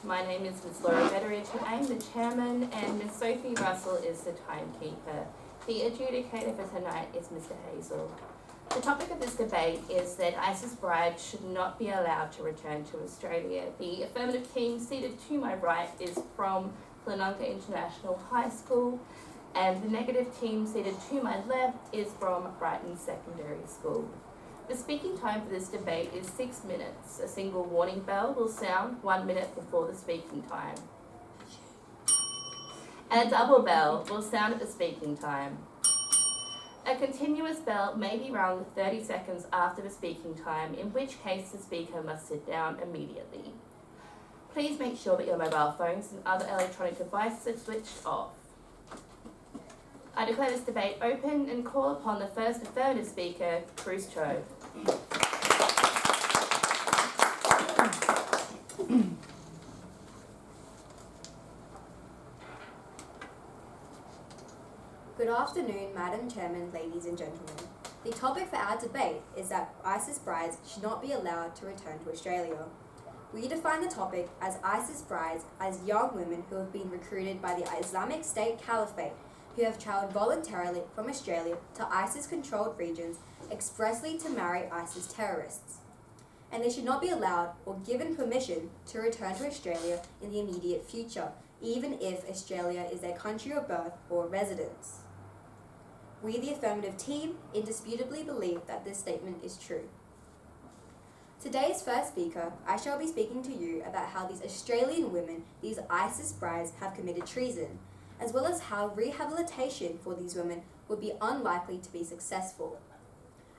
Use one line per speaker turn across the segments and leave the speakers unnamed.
My name is Ms. Laura Betteridge and I'm the chairman, and Ms. Sophie Russell is the timekeeper. The adjudicator for tonight is Mr. Hazel. The topic of this debate is that ISIS brides should not be allowed to return to Australia. The affirmative team seated to my right is from Glenunga International High School, and the negative team seated to my left is from Brighton Secondary School. The speaking time for this debate is 6 minutes. A single warning bell will sound 1 minute before the speaking time. And a double bell will sound at the speaking time. A continuous bell may be rung 30 seconds after the speaking time, in which case the speaker must sit down immediately. Please make sure that your mobile phones and other electronic devices are switched off. I declare this debate open and call upon the first affirmative speaker, Bruce Cho.
Good afternoon, Madam Chairman, ladies and gentlemen. The topic for our debate is that ISIS brides should not be allowed to return to Australia. We define the topic as ISIS brides as young women who have been recruited by the Islamic State Caliphate, who have travelled voluntarily from Australia to ISIS-controlled regions expressly to marry ISIS terrorists. And they should not be allowed or given permission to return to Australia in the immediate future, even if Australia is their country of birth or residence. We, the affirmative team, indisputably believe that this statement is true. Today's first speaker, I shall be speaking to you about how these Australian women, these ISIS brides, have committed treason, as well as how rehabilitation for these women would be unlikely to be successful.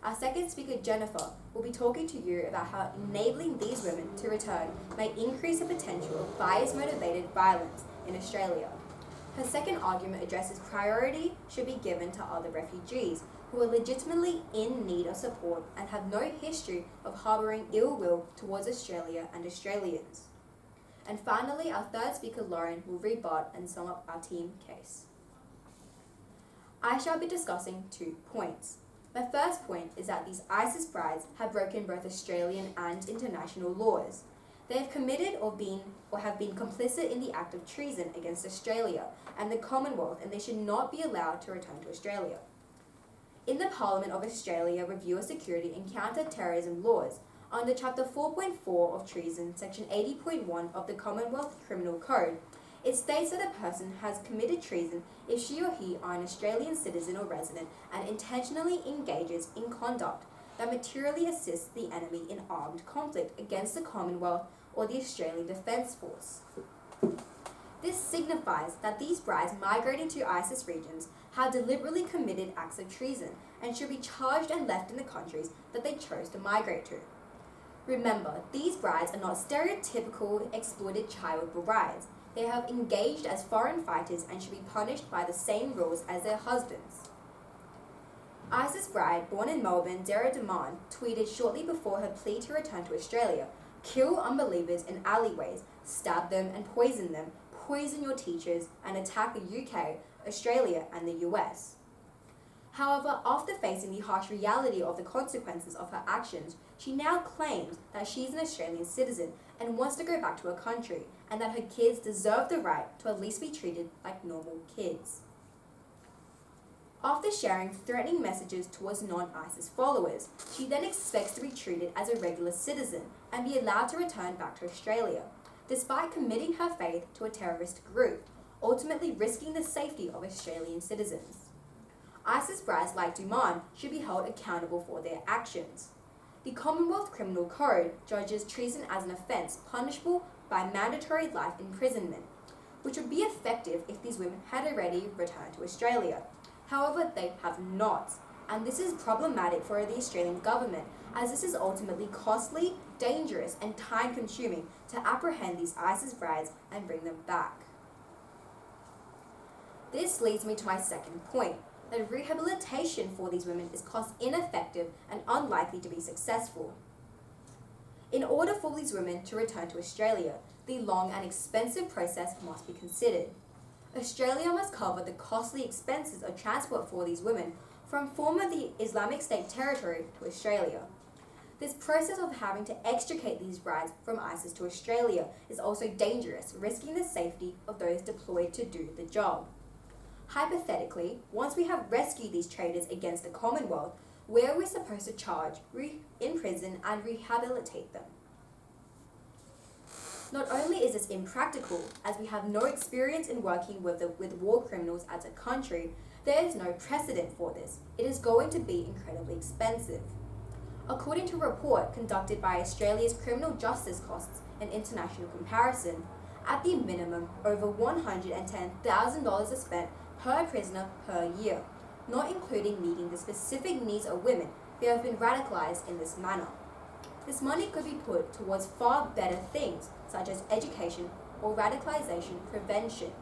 Our second speaker, Jennifer, will be talking to you about how enabling these women to return may increase the potential of bias-motivated violence in Australia. Her second argument addresses priority should be given to other refugees who are legitimately in need of support and have no history of harbouring ill will towards Australia and Australians. And finally, our third speaker, Lauren, will rebut and sum up our team case. I shall be discussing 2 points. My first point is that these ISIS brides have broken both Australian and international laws. They have committed or have been complicit in the act of treason against Australia and the Commonwealth, and they should not be allowed to return to Australia. In the Parliament of Australia Review of Security and Counter-Terrorism Laws, under Chapter 4.4 of Treason, Section 80.1 of the Commonwealth Criminal Code, it states that a person has committed treason if she or he are an Australian citizen or resident and intentionally engages in conduct that materially assists the enemy in armed conflict against the Commonwealth or the Australian Defence Force. This signifies that these brides migrating to ISIS regions have deliberately committed acts of treason and should be charged and left in the countries that they chose to migrate to. Remember, these brides are not stereotypical exploited child brides. They have engaged as foreign fighters and should be punished by the same rules as their husbands. ISIS bride, born in Melbourne, Dara Daman, tweeted shortly before her plea to return to Australia, "Kill unbelievers in alleyways, stab them and poison them, poison your teachers, and attack the UK, Australia, and the US." However, after facing the harsh reality of the consequences of her actions, she now claims that she's an Australian citizen and wants to go back to her country, and that her kids deserve the right to at least be treated like normal kids. After sharing threatening messages towards non-ISIS followers, she then expects to be treated as a regular citizen and be allowed to return back to Australia, despite committing her faith to a terrorist group, ultimately risking the safety of Australian citizens. ISIS brides like Duman should be held accountable for their actions. The Commonwealth Criminal Code judges treason as an offence punishable by mandatory life imprisonment, which would be effective if these women had already returned to Australia. However, they have not, and this is problematic for the Australian government, as this is ultimately costly, dangerous, and time-consuming to apprehend these ISIS brides and bring them back. This leads me to my second point, that rehabilitation for these women is cost ineffective and unlikely to be successful. In order for these women to return to Australia, the long and expensive process must be considered. Australia must cover the costly expenses of transport for these women from former the Islamic State territory to Australia. This process of having to extricate these brides from ISIS to Australia is also dangerous, risking the safety of those deployed to do the job. Hypothetically, once we have rescued these traitors against the Commonwealth, where are we supposed to charge, imprison, and rehabilitate them? Not only is this impractical, as we have no experience in working with war criminals as a country, there is no precedent for this. It is going to be incredibly expensive. According to a report conducted by Australia's Criminal Justice Costs and International Comparison, at the minimum, over $110,000 are spent per prisoner per year, not including meeting the specific needs of women who have been radicalized in this manner. This money could be put towards far better things, such as education or radicalization prevention.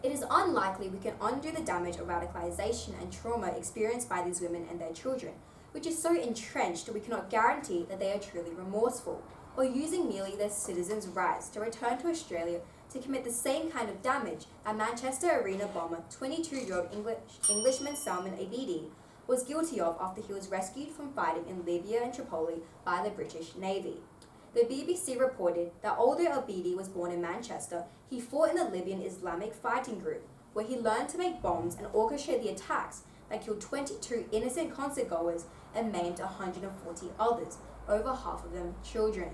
It is unlikely we can undo the damage of radicalization and trauma experienced by these women and their children, which is so entrenched that we cannot guarantee that they are truly remorseful, or using merely their citizens' rights to return to Australia to commit the same kind of damage that Manchester Arena bomber 22-year-old Englishman Salman Abedi was guilty of after he was rescued from fighting in Libya and Tripoli by the British Navy. The BBC reported that although Abedi was born in Manchester, he fought in the Libyan Islamic fighting group, where he learned to make bombs and orchestrate the attacks that killed 22 innocent concert goers and maimed 140 others, over half of them children.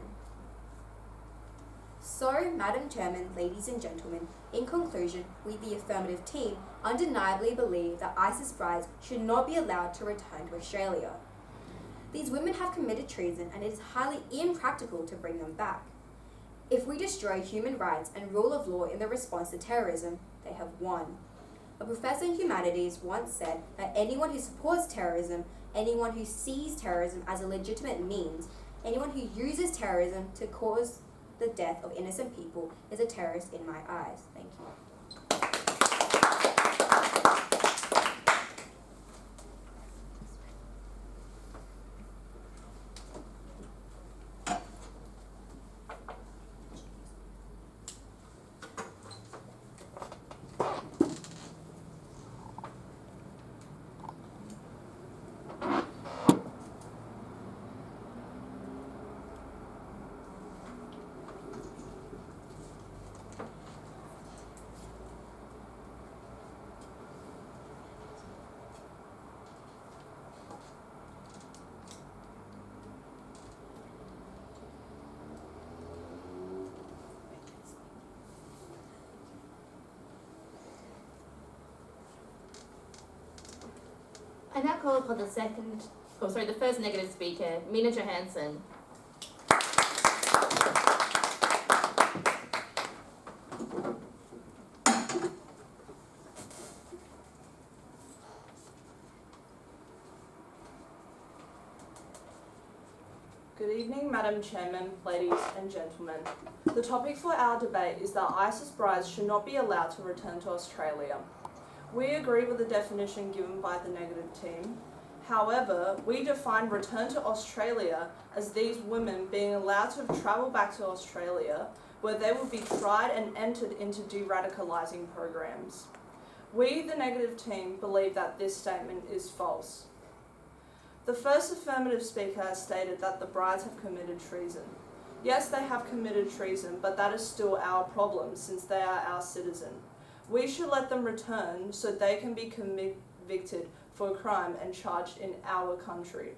So, Madam Chairman, ladies and gentlemen, in conclusion, we, the Affirmative team, undeniably believe that ISIS brides should not be allowed to return to Australia. These women have committed treason and it is highly impractical to bring them back. If we destroy human rights and rule of law in the response to terrorism, they have won. A professor in humanities once said that anyone who supports terrorism, anyone who sees terrorism as a legitimate means, anyone who uses terrorism to cause the death of innocent people is a terrorist in my eyes. Thank you.
I now call upon the first negative speaker, Mina Johansson.
Good evening, Madam Chairman, ladies and gentlemen. The topic for our debate is that ISIS brides should not be allowed to return to Australia. We agree with the definition given by the negative team. However, we define return to Australia as these women being allowed to travel back to Australia where they will be tried and entered into de-radicalising programs. We, the negative team, believe that this statement is false. The first affirmative speaker has stated that the brides have committed treason. Yes, they have committed treason, but that is still our problem since they are our citizen. We should let them return so they can be convicted for a crime and charged in our country.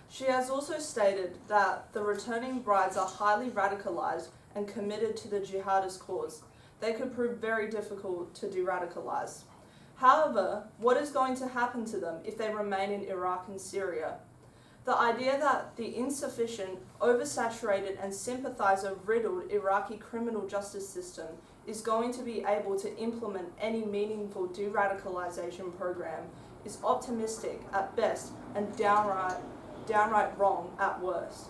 She has also stated that the returning brides are highly radicalised and committed to the jihadist cause. They could prove very difficult to de-radicalise. However, what is going to happen to them if they remain in Iraq and Syria? The idea that the insufficient, oversaturated and sympathiser-riddled Iraqi criminal justice system is going to be able to implement any meaningful de-radicalisation program is optimistic at best and downright wrong at worst.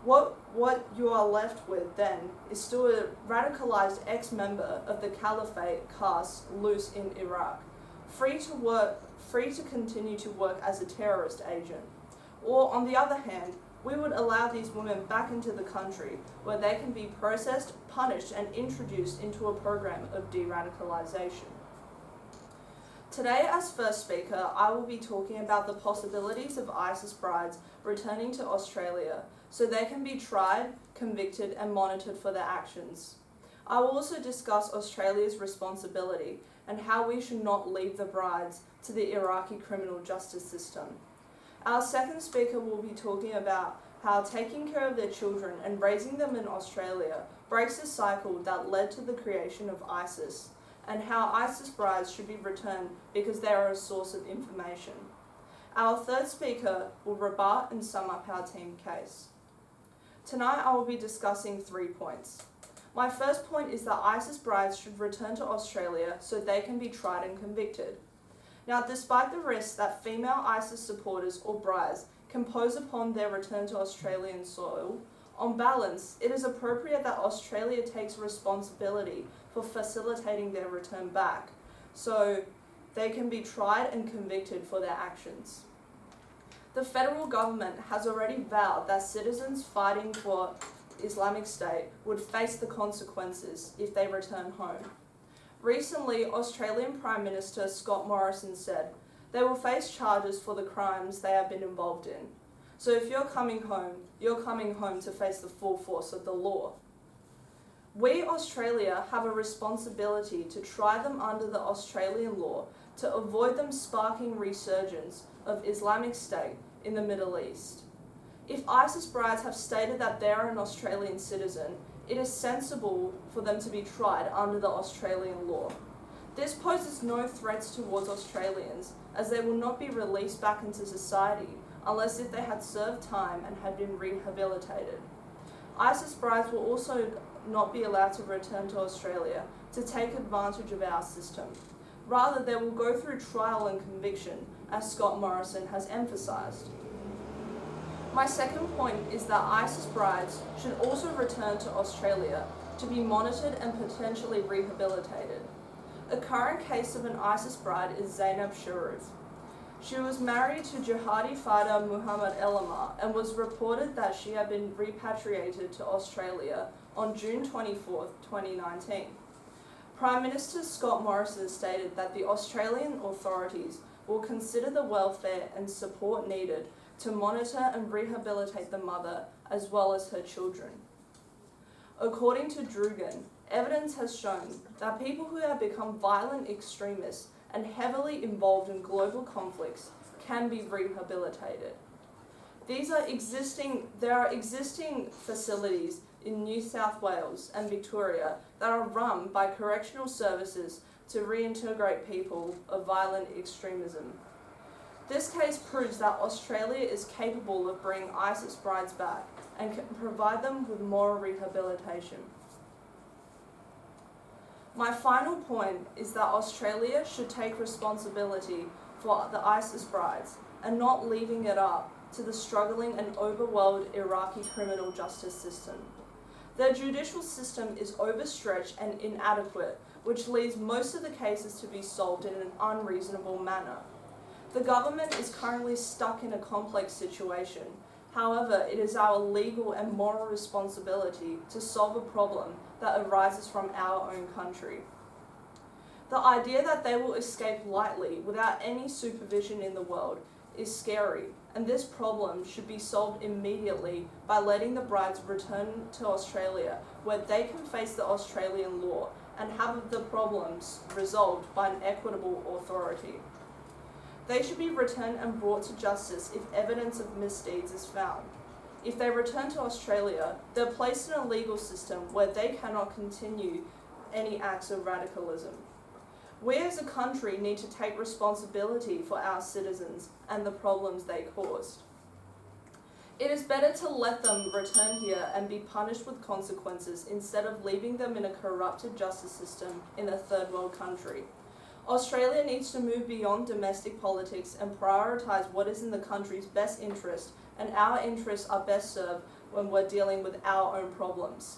What you are left with then is still a radicalised ex-member of the Caliphate cast loose in Iraq, free to continue to work as a terrorist agent. Or on the other hand, we would allow these women back into the country where they can be processed, punished and introduced into a program of de-radicalisation. Today, as first speaker, I will be talking about the possibilities of ISIS brides returning to Australia so they can be tried, convicted and monitored for their actions. I will also discuss Australia's responsibility and how we should not leave the brides to the Iraqi criminal justice system. Our second speaker will be talking about how taking care of their children and raising them in Australia breaks the cycle that led to the creation of ISIS, and how ISIS brides should be returned because they are a source of information. Our third speaker will rebut and sum up our team case. Tonight I will be discussing 3 points. My first point is that ISIS brides should return to Australia so they can be tried and convicted. Now, despite the risk that female ISIS supporters or brides can pose upon their return to Australian soil, on balance, it is appropriate that Australia takes responsibility for facilitating their return back, so they can be tried and convicted for their actions. The federal government has already vowed that citizens fighting for Islamic State would face the consequences if they return home. Recently, Australian Prime Minister Scott Morrison said they will face charges for the crimes they have been involved in. So if you're coming home to face the full force of the law. We, Australia, have a responsibility to try them under the Australian law to avoid them sparking resurgence of Islamic State in the Middle East. If ISIS brides have stated that they are an Australian citizen, it is sensible for them to be tried under the Australian law. This poses no threats towards Australians, as they will not be released back into society unless if they had served time and had been rehabilitated. ISIS brides will also not be allowed to return to Australia to take advantage of our system. Rather, they will go through trial and conviction, as Scott Morrison has emphasised. My second point is that ISIS brides should also return to Australia to be monitored and potentially rehabilitated. A current case of an ISIS bride is Zainab Sharif. She was married to jihadi fighter Muhammad Elamar and was reported that she had been repatriated to Australia on June 24, 2019. Prime Minister Scott Morrison stated that the Australian authorities will consider the welfare and support needed to monitor and rehabilitate the mother as well as her children. According to Drugan, evidence has shown that people who have become violent extremists and heavily involved in global conflicts can be rehabilitated. There are existing facilities in New South Wales and Victoria that are run by correctional services to reintegrate people of violent extremism. This case proves that Australia is capable of bringing ISIS brides back and can provide them with moral rehabilitation. My final point is that Australia should take responsibility for the ISIS brides and not leaving it up to the struggling and overwhelmed Iraqi criminal justice system. The judicial system is overstretched and inadequate, which leaves most of the cases to be solved in an unreasonable manner. The government is currently stuck in a complex situation. However, it is our legal and moral responsibility to solve a problem that arises from our own country. The idea that they will escape lightly without any supervision in the world is scary, and this problem should be solved immediately by letting the brides return to Australia, where they can face the Australian law and have the problems resolved by an equitable authority. They should be returned and brought to justice if evidence of misdeeds is found. If they return to Australia, they're placed in a legal system where they cannot continue any acts of radicalism. We as a country need to take responsibility for our citizens and the problems they caused. It is better to let them return here and be punished with consequences instead of leaving them in a corrupted justice system in a third world country. Australia needs to move beyond domestic politics and prioritise what is in the country's best interest, and our interests are best served when we're dealing with our own problems.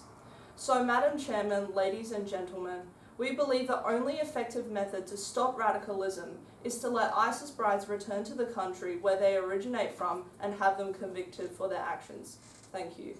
So, Madam Chairman, ladies and gentlemen, we believe the only effective method to stop radicalism is to let ISIS brides return to the country where they originate from and have them convicted for their actions. Thank you.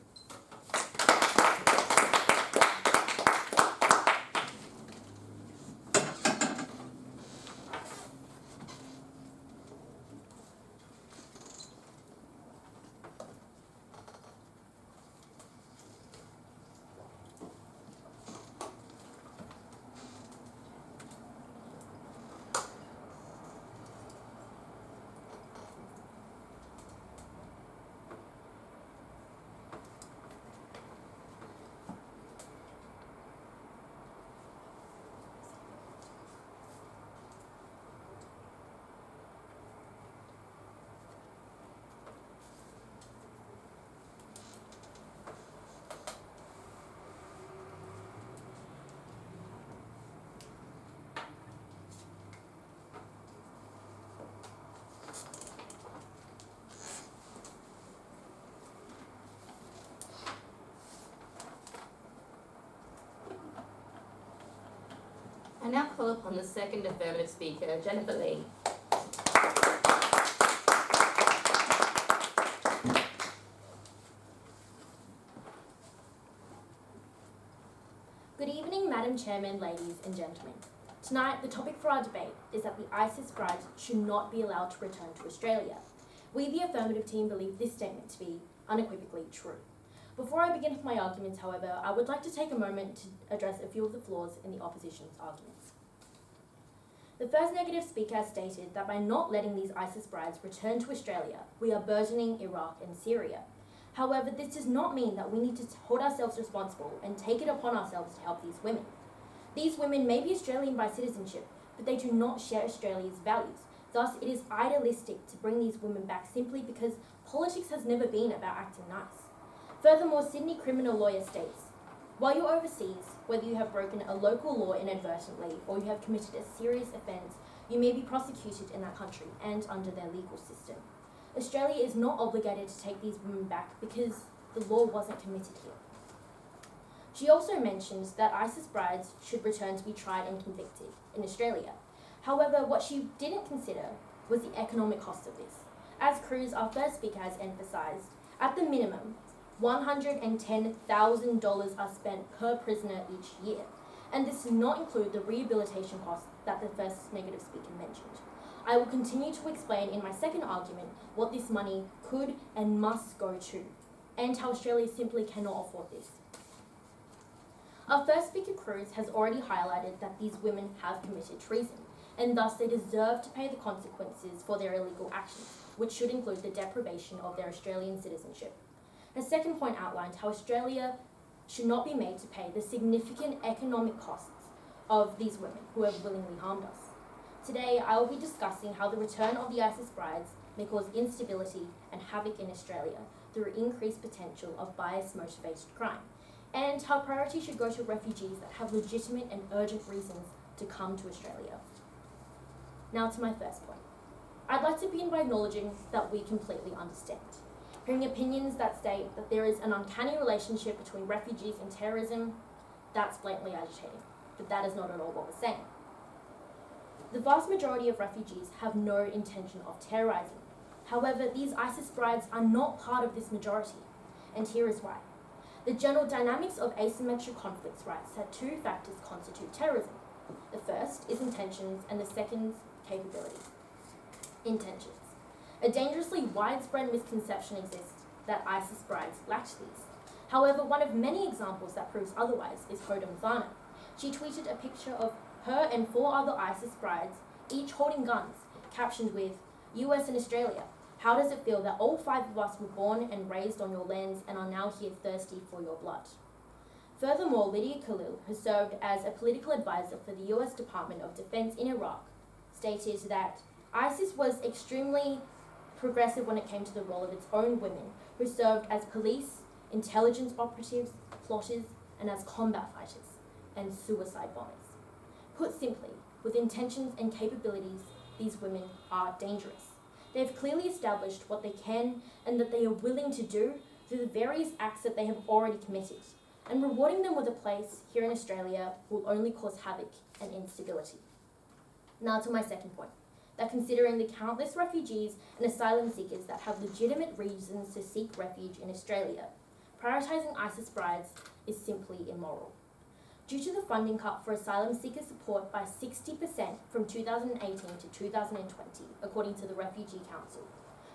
I now call upon the second affirmative speaker, Jennifer Lee.
Good evening, Madam Chairman, ladies and gentlemen. Tonight, the topic for our debate is that the ISIS brides should not be allowed to return to Australia. We, the affirmative team, believe this statement to be unequivocally true. Before I begin with my arguments, however, I would like to take a moment to address a few of the flaws in the opposition's arguments. The first negative speaker has stated that by not letting these ISIS brides return to Australia, we are burdening Iraq and Syria. However, this does not mean that we need to hold ourselves responsible and take it upon ourselves to help these women. These women may be Australian by citizenship, but they do not share Australia's values. Thus, it is idealistic to bring these women back simply because politics has never been about acting nice. Furthermore, Sydney criminal lawyer states, while you're overseas, whether you have broken a local law inadvertently or you have committed a serious offence, you may be prosecuted in that country and under their legal system. Australia is not obligated to take these women back because the law wasn't committed here. She also mentions that ISIS brides should return to be tried and convicted in Australia. However, what she didn't consider was the economic cost of this. As Cruz, our first speaker, has emphasised, at the minimum, $110,000 are spent per prisoner each year, and this does not include the rehabilitation costs that the first negative speaker mentioned. I will continue to explain in my second argument what this money could and must go to, and how Australia simply cannot afford this. Our first speaker, Cruz, has already highlighted that these women have committed treason, and thus they deserve to pay the consequences for their illegal actions, which should include the deprivation of their Australian citizenship. Her second point outlined how Australia should not be made to pay the significant economic costs of these women who have willingly harmed us. Today, I will be discussing how the return of the ISIS brides may cause instability and havoc in Australia through increased potential of bias-motivated crime, and how priority should go to refugees that have legitimate and urgent reasons to come to Australia. Now to my first point. I'd like to begin by acknowledging that we completely understand. Hearing opinions that state that there is an uncanny relationship between refugees and terrorism, that's blatantly agitating, but that is not at all what we're saying. The vast majority of refugees have no intention of terrorizing. However, these ISIS brides are not part of this majority, and here is why. The general dynamics of asymmetric conflicts writes that two factors constitute terrorism. The first is intentions, and the second, capability. Intentions. A dangerously widespread misconception exists that ISIS brides lacked these. However, one of many examples that proves otherwise is Hoda Muthana. She tweeted a picture of her and 4 other ISIS brides, each holding guns, captioned with, US and Australia, how does it feel that all 5 of us were born and raised on your lands and are now here thirsty for your blood? Furthermore, Lydia Khalil, who served as a political advisor for the US Department of Defense in Iraq, stated that ISIS was extremely progressive when it came to the role of its own women, who served as police, intelligence operatives, plotters, and as combat fighters and suicide bombers. Put simply, with intentions and capabilities, these women are dangerous. They have clearly established what they can and that they are willing to do through the various acts that they have already committed, and rewarding them with a place here in Australia will only cause havoc and instability. Now to my second point, that considering the countless refugees and asylum seekers that have legitimate reasons to seek refuge in Australia, prioritising ISIS brides is simply immoral. Due to the funding cut for asylum seeker support by 60% from 2018 to 2020, according to the Refugee Council,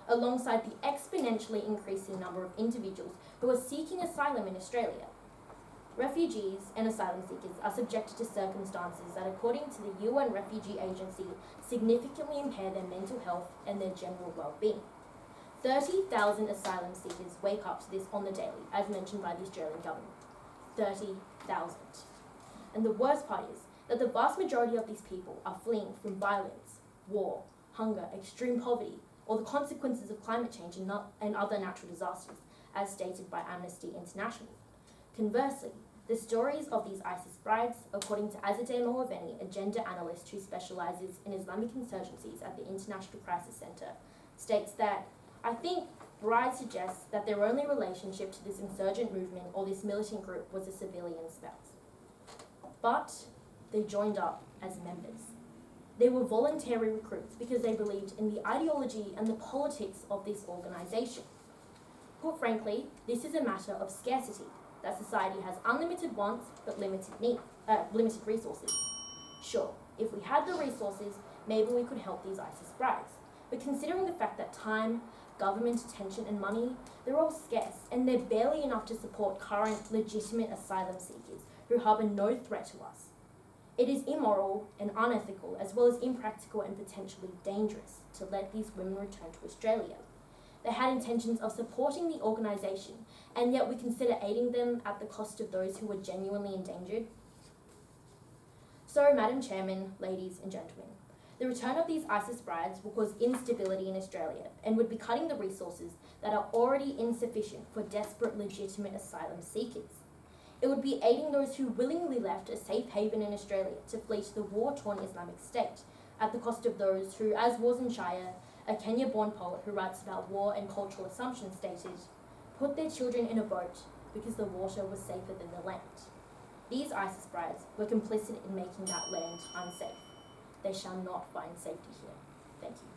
alongside the exponentially increasing number of individuals who are seeking asylum in Australia, refugees and asylum seekers are subjected to circumstances that, according to the UN Refugee Agency, significantly impair their mental health and their general well-being. 30,000 asylum seekers wake up to this on the daily, as mentioned by the Australian government. 30,000. And the worst part is that the vast majority of these people are fleeing from violence, war, hunger, extreme poverty, or the consequences of climate change and other natural disasters, as stated by Amnesty International. Conversely, the stories of these ISIS brides, according to Azadeh Moaveni, a gender analyst who specialises in Islamic insurgencies at the International Crisis Centre, states that, I think brides suggest that their only relationship to this insurgent movement or this militant group was a civilian spouse. But they joined up as members. They were voluntary recruits because they believed in the ideology and the politics of this organisation. Put frankly, this is a matter of scarcity, that society has unlimited wants but limited resources. Sure, if we had the resources, maybe we could help these ISIS brides. But considering the fact that time, government attention and money, they're all scarce and they're barely enough to support current legitimate asylum seekers who harbour no threat to us. It is immoral and unethical as well as impractical and potentially dangerous to let these women return to Australia. They had intentions of supporting the organisation, and yet we consider aiding them at the cost of those who were genuinely endangered. So, Madam Chairman, ladies and gentlemen, the return of these ISIS brides will cause instability in Australia and would be cutting the resources that are already insufficient for desperate legitimate asylum seekers. It would be aiding those who willingly left a safe haven in Australia to flee to the war-torn Islamic State at the cost of those who, as Warzen Shire, a Kenya-born poet who writes about war and cultural assumptions, stated, put their children in a boat because the water was safer than the land. These ISIS brides were complicit in making that land unsafe. They shall not find safety here. Thank you.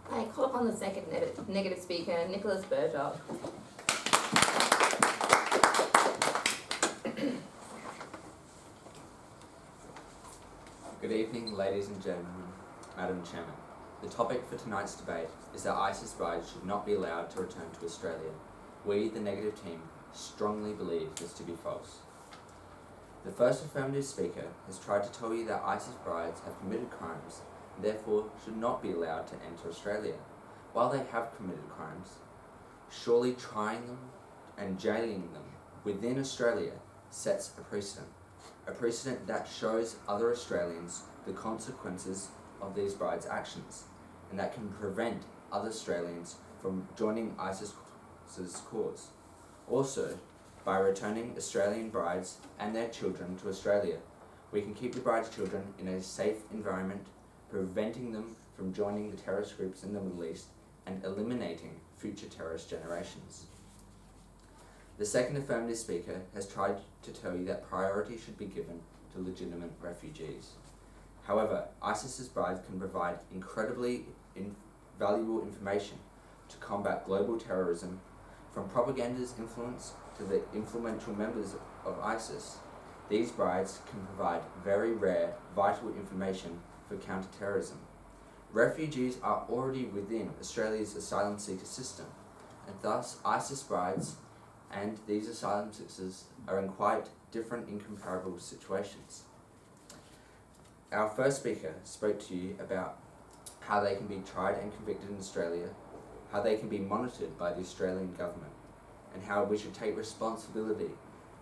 I call upon the second negative speaker, Nicholas Burdock.
Good evening, ladies and gentlemen, Madam Chairman. The topic for tonight's debate is that ISIS brides should not be allowed to return to Australia. We, the negative team, strongly believe this to be false. The first affirmative speaker has tried to tell you that ISIS brides have committed crimes and therefore should not be allowed to enter Australia. While they have committed crimes, surely trying them and jailing them within Australia sets a precedent that shows other Australians the consequences of these brides' actions, and that can prevent other Australians from joining ISIS's cause. Also, by returning Australian brides and their children to Australia, we can keep the brides' children in a safe environment, preventing them from joining the terrorist groups in the Middle East and eliminating future terrorist generations. The second affirmative speaker has tried to tell you that priority should be given to legitimate refugees. However, ISIS's brides can provide incredibly valuable information to combat global terrorism, from propaganda's influence to the influential members of ISIS. These brides can provide very rare, vital information for counter-terrorism. Refugees are already within Australia's asylum seeker system, and thus ISIS brides and these asylum seekers are in quite different incomparable situations. Our first speaker spoke to you about how they can be tried and convicted in Australia, how they can be monitored by the Australian government, and how we should take responsibility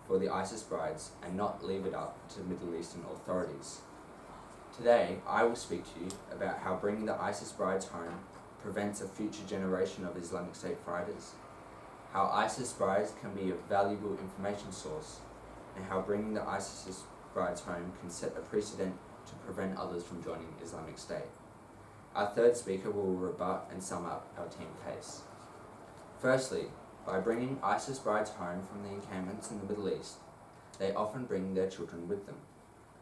for the ISIS brides and not leave it up to Middle Eastern authorities. Today, I will speak to you about how bringing the ISIS brides home prevents a future generation of Islamic State fighters, how ISIS brides can be a valuable information source, and how bringing the ISIS brides home can set a precedent to prevent others from joining Islamic State. Our third speaker will rebut and sum up our team case. Firstly, by bringing ISIS brides home from the encampments in the Middle East, they often bring their children with them.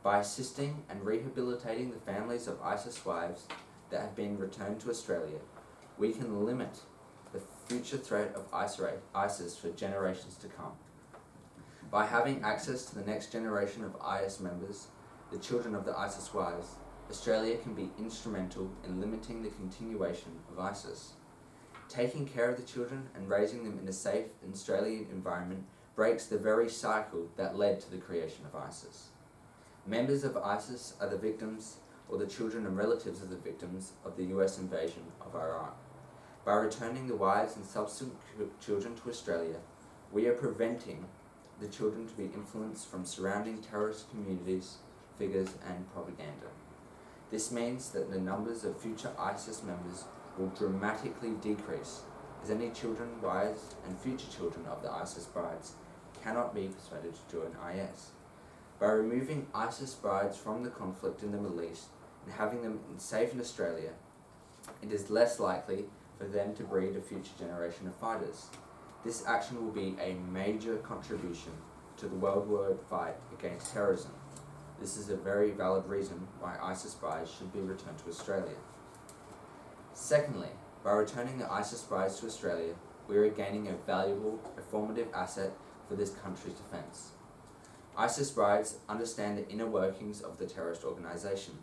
By assisting and rehabilitating the families of ISIS wives that have been returned to Australia, we can limit the future threat of ISIS for generations to come. By having access to the next generation of IS members, the children of the ISIS wives, Australia can be instrumental in limiting the continuation of ISIS. Taking care of the children and raising them in a safe Australian environment breaks the very cycle that led to the creation of ISIS. Members of ISIS are the victims or the children and relatives of the victims of the US invasion of Iraq. By returning the wives and subsequent children to Australia, we are preventing the children to be influenced from surrounding terrorist communities, figures and propaganda. This means that the numbers of future ISIS members will dramatically decrease, as any children, wives and future children of the ISIS brides cannot be persuaded to join IS. By removing ISIS brides from the conflict in the Middle East and having them safe in Australia, it is less likely for them to breed a future generation of fighters. This action will be a major contribution to the worldwide fight against terrorism. This is a very valid reason why ISIS brides should be returned to Australia. Secondly, by returning the ISIS brides to Australia, we are gaining a valuable, informative asset for this country's defence. ISIS brides understand the inner workings of the terrorist organisation.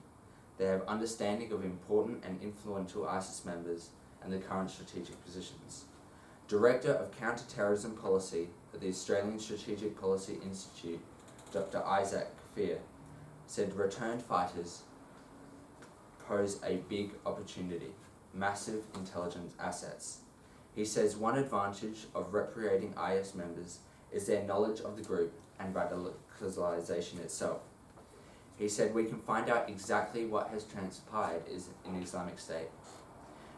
They have understanding of important and influential ISIS members and the current strategic positions. Director of Counter-Terrorism Policy at the Australian Strategic Policy Institute, Dr. Isaac Kafir, said returned fighters pose a big opportunity, massive intelligence assets. He says one advantage of repatriating IS members is their knowledge of the group and radicalisation itself. He said we can find out exactly what has transpired in Islamic State.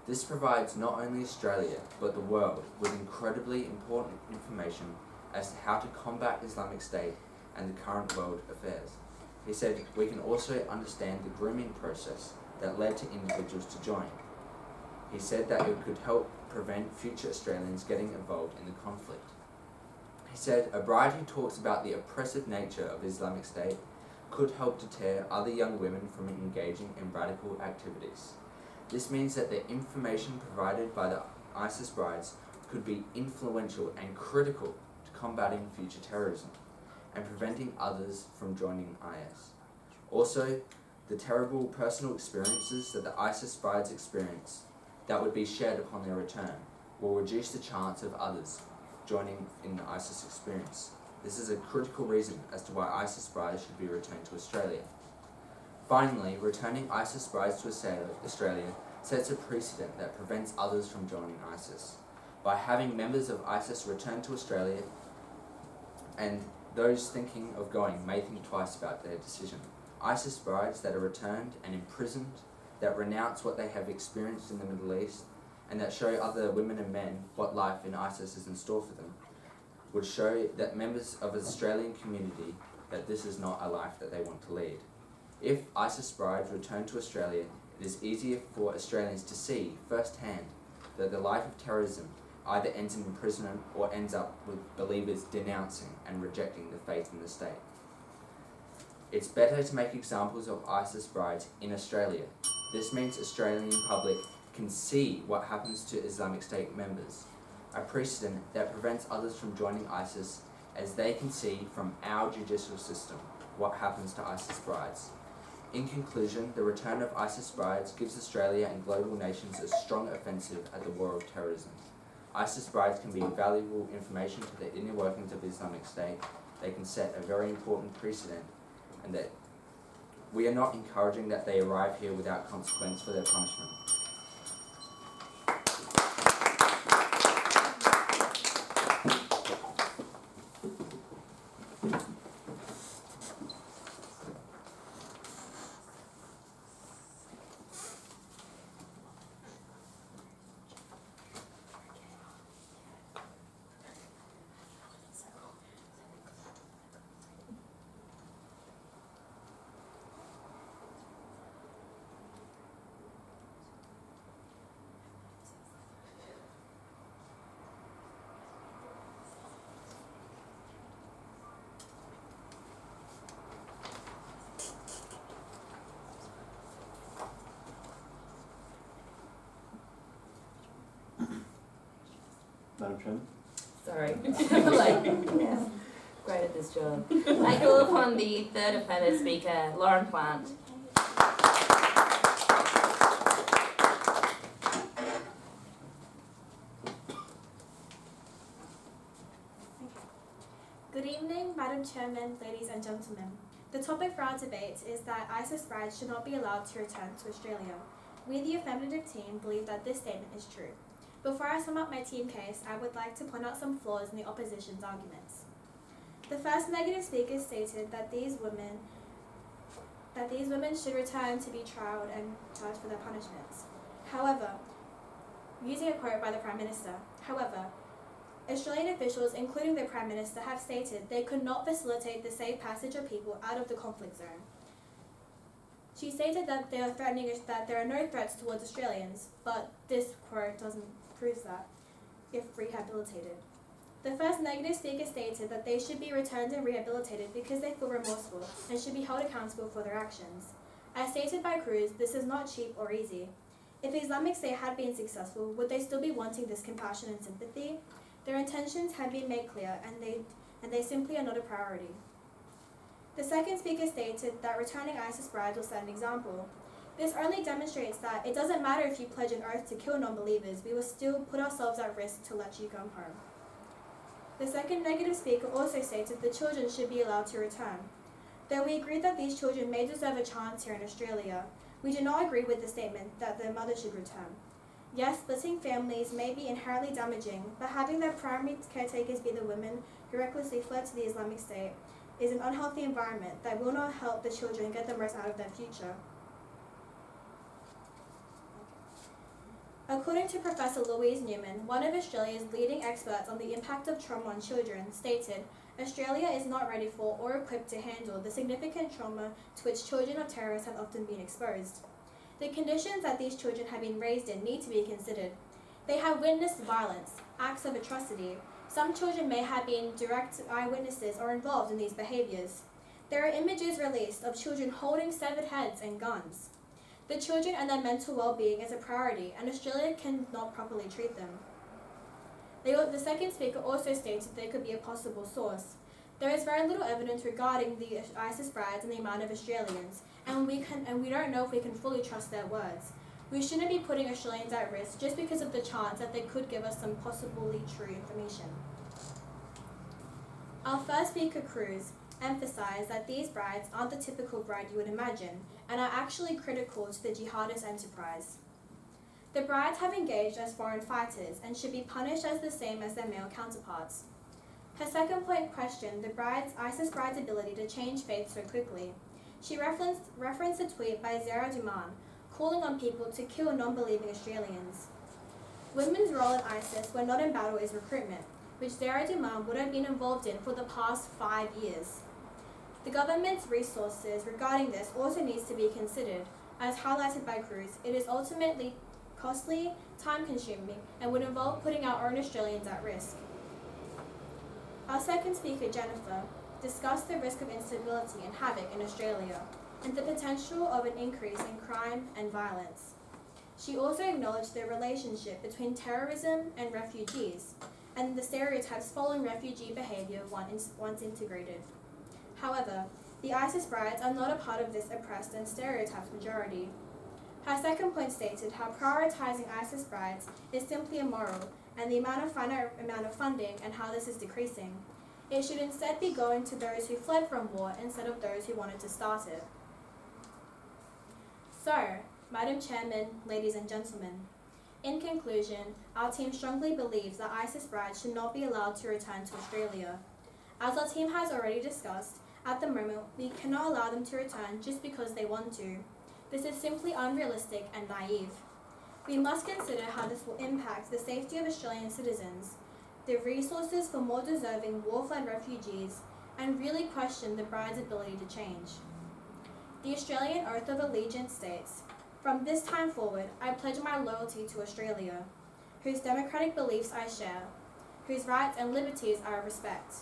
This provides not only Australia, but the world with incredibly important information as to how to combat Islamic State and the current world affairs. He said we can also understand the grooming process that led to individuals to join. He said that it could help prevent future Australians getting involved in the conflict. He said a bride who talks about the oppressive nature of Islamic State could help deter other young women from engaging in radical activities. This means that the information provided by the ISIS brides could be influential and critical to combating future terrorism and preventing others from joining IS. Also, the terrible personal experiences that the ISIS brides experience that would be shared upon their return will reduce the chance of others joining in the ISIS experience. This is a critical reason as to why ISIS brides should be returned to Australia. Finally, returning ISIS brides to Australia sets a precedent that prevents others from joining ISIS. By having members of ISIS return to Australia, and those thinking of going may think twice about their decision. ISIS brides that are returned and imprisoned, that renounce what they have experienced in the Middle East, and that show other women and men what life in ISIS is in store for them, would show that members of the Australian community that this is not a life that they want to lead. If ISIS brides return to Australia, it is easier for Australians to see firsthand that the life of terrorism either ends in imprisonment or ends up with believers denouncing and rejecting the faith in the state. It's better to make examples of ISIS brides in Australia. This means Australian public can see what happens to Islamic State members, a precedent that prevents others from joining ISIS, as they can see from our judicial system what happens to ISIS brides. In conclusion, the return of ISIS brides gives Australia and global nations a strong offensive at the war of terrorism. ISIS brides can be valuable information to the inner workings of Islamic State. They can set a very important precedent, and that we are not encouraging that they arrive here without consequence for their punishment.
Madam Chairman?
Sorry. Great at this job. I call upon the third affirmative speaker, Lauren Plant.
Good evening, Madam Chairman, ladies and gentlemen. The topic for our debate is that ISIS brides should not be allowed to return to Australia. We, the affirmative team, believe that this statement is true. Before I sum up my team case, I would like to point out some flaws in the opposition's arguments. The first negative speaker stated that these women should return to be trialled and charged for their punishments. However, using a quote by the Prime Minister, Australian officials, including the Prime Minister, have stated they could not facilitate the safe passage of people out of the conflict zone. She stated that there are no threats towards Australians, but this quote doesn't prove that, if rehabilitated. The first negative speaker stated that they should be returned and rehabilitated because they feel remorseful and should be held accountable for their actions. As stated by Cruz, this is not cheap or easy. If Islamic State had been successful, would they still be wanting this compassion and sympathy? Their intentions had been made clear, and they simply are not a priority. The second speaker stated that returning ISIS brides will set an example. This only demonstrates that it doesn't matter if you pledge an oath to kill non-believers, we will still put ourselves at risk to let you come home. The second negative speaker also stated the children should be allowed to return. Though we agree that these children may deserve a chance here in Australia, we do not agree with the statement that their mother should return. Yes, splitting families may be inherently damaging, but having their primary caretakers be the women who recklessly fled to the Islamic State is an unhealthy environment that will not help the children get the most out of their future. According to Professor Louise Newman, one of Australia's leading experts on the impact of trauma on children, stated, Australia is not ready for or equipped to handle the significant trauma to which children of terrorists have often been exposed. The conditions that these children have been raised in need to be considered. They have witnessed violence, acts of atrocity. Some children may have been direct eyewitnesses or involved in these behaviours. There are images released of children holding severed heads and guns. The children and their mental well-being is a priority, and Australia cannot properly treat them. The second speaker also stated they could be a possible source. There is very little evidence regarding the ISIS brides and the amount of Australians, and we don't know if we can fully trust their words. We shouldn't be putting Australians at risk just because of the chance that they could give us some possibly true information. Our first speaker, Cruz, emphasised that these brides aren't the typical bride you would imagine, and are actually critical to the jihadist enterprise. The brides have engaged as foreign fighters and should be punished as the same as their male counterparts. Her second point questioned the ISIS bride's ability to change faith so quickly. She referenced a tweet by Zara Duman, calling on people to kill non-believing Australians. Women's role in ISIS when not in battle is recruitment, which Zara Duman would have been involved in for the past 5 years. The government's resources regarding this also needs to be considered. As highlighted by Cruz, it is ultimately costly, time-consuming, and would involve putting our own Australians at risk. Our second speaker, Jennifer, discussed the risk of instability and havoc in Australia, and the potential of an increase in crime and violence. She also acknowledged the relationship between terrorism and refugees, and the stereotypes following refugee behaviour once integrated. However, the ISIS brides are not a part of this oppressed and stereotyped majority. Her second point stated how prioritising ISIS brides is simply immoral, and the amount of funding and how this is decreasing. It should instead be going to those who fled from war instead of those who wanted to start it. So, Madam Chairman, ladies and gentlemen, in conclusion, our team strongly believes that ISIS brides should not be allowed to return to Australia. As our team has already discussed, at the moment we cannot allow them to return just because they want to. This is simply unrealistic and naive. We must consider how this will impact the safety of Australian citizens, the resources for more deserving war-fled refugees, and really question the bride's ability to change. The Australian Oath of Allegiance states, "From this time forward, I pledge my loyalty to Australia, whose democratic beliefs I share, whose rights and liberties I respect,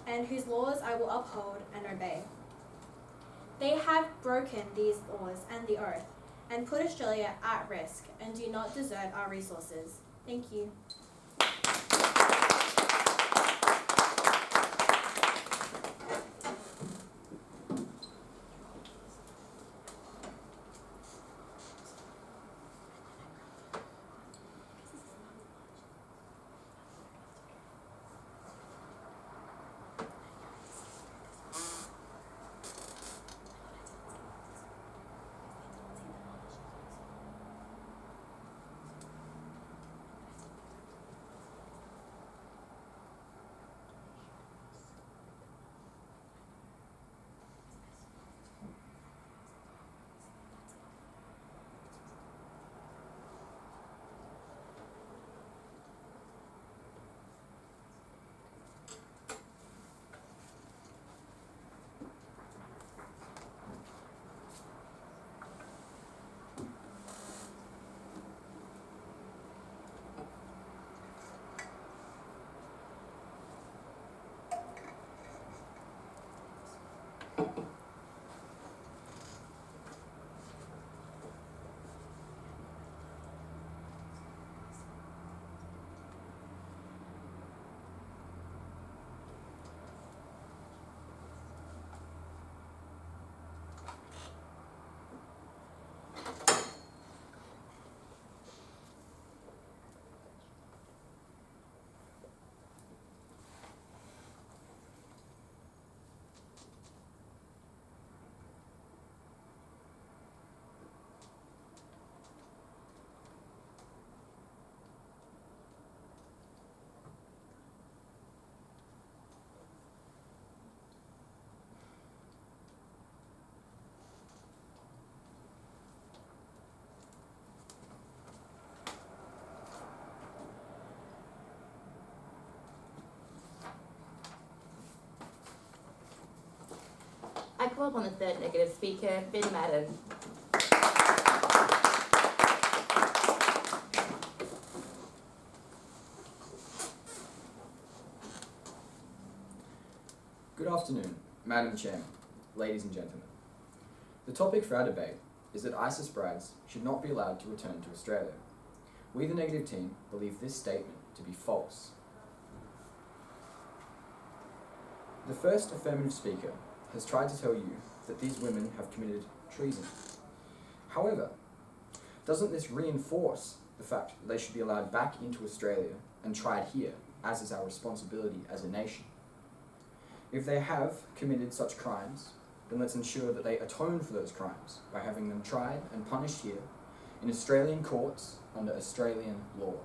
and whose laws I will uphold and obey." They have broken these laws and the oath, and put Australia at risk, and do not deserve our resources. Thank you.
I call upon the third negative speaker, Ben Madden.
Good afternoon, Madam Chairman, ladies and gentlemen. The topic for our debate is that ISIS brides should not be allowed to return to Australia. We, the negative team, believe this statement to be false. The first affirmative speaker has tried to tell you that these women have committed treason. However, doesn't this reinforce the fact that they should be allowed back into Australia and tried here, as is our responsibility as a nation? If they have committed such crimes, then let's ensure that they atone for those crimes by having them tried and punished here in Australian courts under Australian law.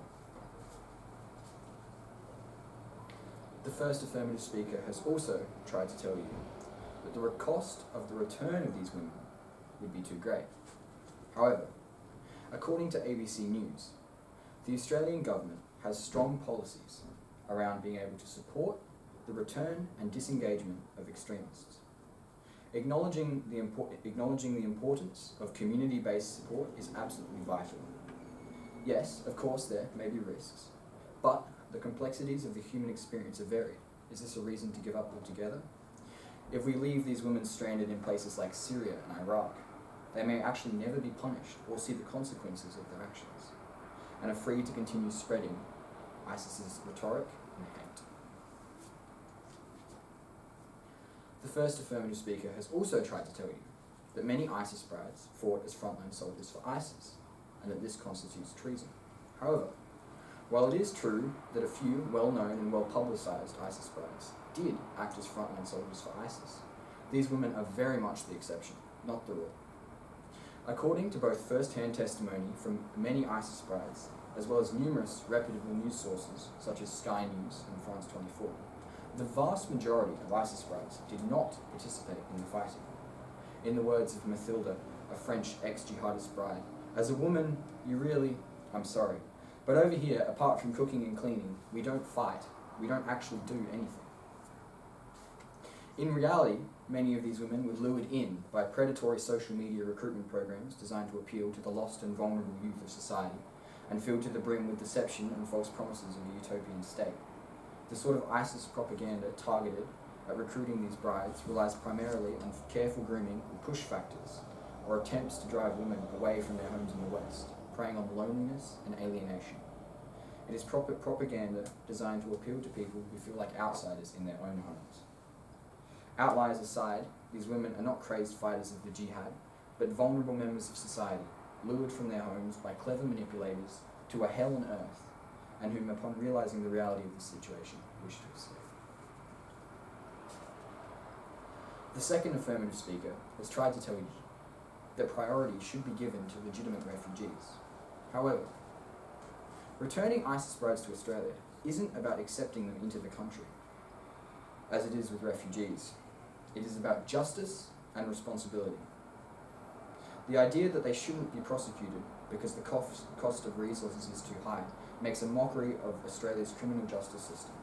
The first affirmative speaker has also tried to tell you that the cost of the return of these women would be too great. However, according to ABC News, the Australian government has strong policies around being able to support the return and disengagement of extremists. Acknowledging the importance of community-based support is absolutely vital. Yes, of course there may be risks, but the complexities of the human experience are varied. Is this a reason to give up altogether? If we leave these women stranded in places like Syria and Iraq, they may actually never be punished or see the consequences of their actions, and are free to continue spreading ISIS's rhetoric and hate. The first affirmative speaker has also tried to tell you that many ISIS brides fought as frontline soldiers for ISIS, and that this constitutes treason. However, while it is true that a few well-known and well-publicised ISIS brides did act as frontline soldiers for ISIS, these women are very much the exception, not the rule. According to both first-hand testimony from many ISIS brides, as well as numerous reputable news sources such as Sky News and France 24, the vast majority of ISIS brides did not participate in the fighting. In the words of Mathilda, a French ex-jihadist bride, "As a woman, I'm sorry, but over here, apart from cooking and cleaning, we don't fight, we don't actually do anything." In reality, many of these women were lured in by predatory social media recruitment programs designed to appeal to the lost and vulnerable youth of society, and filled to the brim with deception and false promises of a utopian state. The sort of ISIS propaganda targeted at recruiting these brides relies primarily on careful grooming and push factors, or attempts to drive women away from their homes in the West, preying on loneliness and alienation. It is propaganda designed to appeal to people who feel like outsiders in their own homes. Outliers aside, these women are not crazed fighters of the jihad, but vulnerable members of society, lured from their homes by clever manipulators to a hell on earth, and whom, upon realizing the reality of the situation, wish to escape. The second affirmative speaker has tried to tell you that priority should be given to legitimate refugees. However, returning ISIS brides to Australia isn't about accepting them into the country, as it is with refugees. It is about justice and responsibility. The idea that they shouldn't be prosecuted because the cost of resources is too high makes a mockery of Australia's criminal justice system.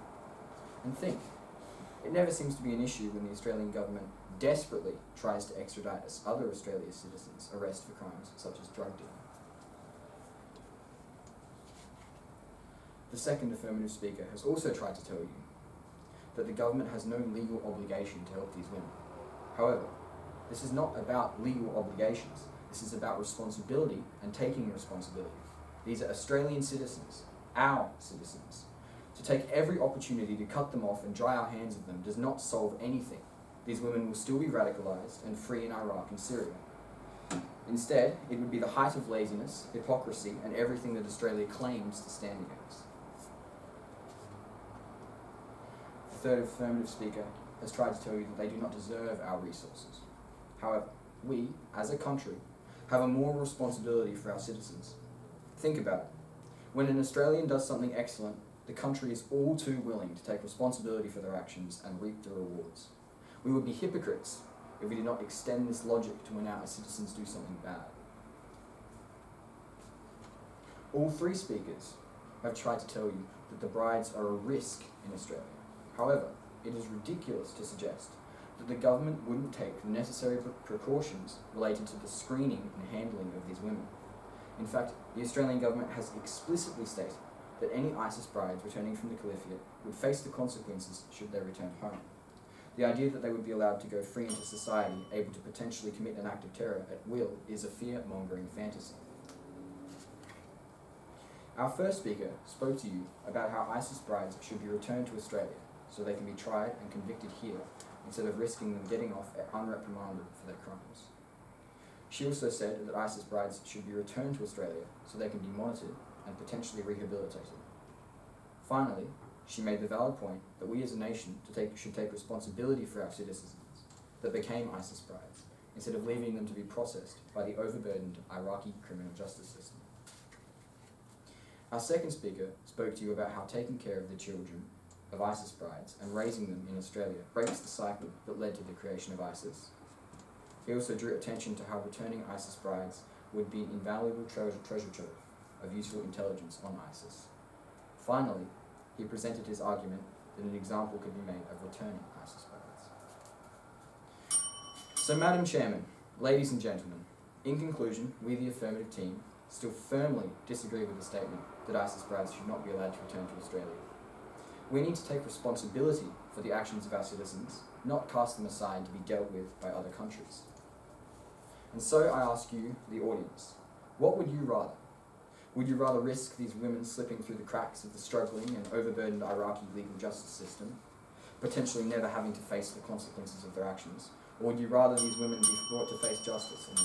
And think, it never seems to be an issue when the Australian government desperately tries to extradite other Australian citizens arrested for crimes such as drug dealing. The second affirmative speaker has also tried to tell you that the government has no legal obligation to help these women. However, this is not about legal obligations. This is about responsibility and taking responsibility. These are Australian citizens, our citizens. To take every opportunity to cut them off and dry our hands of them does not solve anything. These women will still be radicalised and free in Iraq and Syria. Instead, it would be the height of laziness, hypocrisy, and everything that Australia claims to stand against. The third affirmative speaker has tried to tell you that they do not deserve our resources. However, we, as a country, have a moral responsibility for our citizens. Think about it. When an Australian does something excellent, the country is all too willing to take responsibility for their actions and reap the rewards. We would be hypocrites if we did not extend this logic to when our citizens do something bad. All three speakers have tried to tell you that the brides are a risk in Australia. However, it is ridiculous to suggest that the government wouldn't take the necessary precautions related to the screening and handling of these women. In fact, the Australian government has explicitly stated that any ISIS brides returning from the Caliphate would face the consequences should they return home. The idea that they would be allowed to go free into society, able to potentially commit an act of terror at will, is a fear-mongering fantasy. Our first speaker spoke to you about how ISIS brides should be returned to Australia so they can be tried and convicted here instead of risking them getting off unreprimanded for their crimes. She also said that ISIS brides should be returned to Australia so they can be monitored and potentially rehabilitated. Finally, she made the valid point that we as a nation should take responsibility for our citizens that became ISIS brides, instead of leaving them to be processed by the overburdened Iraqi criminal justice system. Our second speaker spoke to you about how taking care of the children of ISIS brides and raising them in Australia breaks the cycle that led to the creation of ISIS. He also drew attention to how returning ISIS brides would be an invaluable treasure trove of useful intelligence on ISIS. Finally, he presented his argument that an example could be made of returning ISIS brides. So, Madam Chairman, ladies and gentlemen, in conclusion, we, the affirmative team, still firmly disagree with the statement that ISIS brides should not be allowed to return to Australia. We need to take responsibility for the actions of our citizens, not cast them aside to be dealt with by other countries. And so I ask you, the audience, what would you rather? Would you rather risk these women slipping through the cracks of the struggling and overburdened Iraqi legal justice system, potentially never having to face the consequences of their actions? Or would you rather these women be brought to face justice and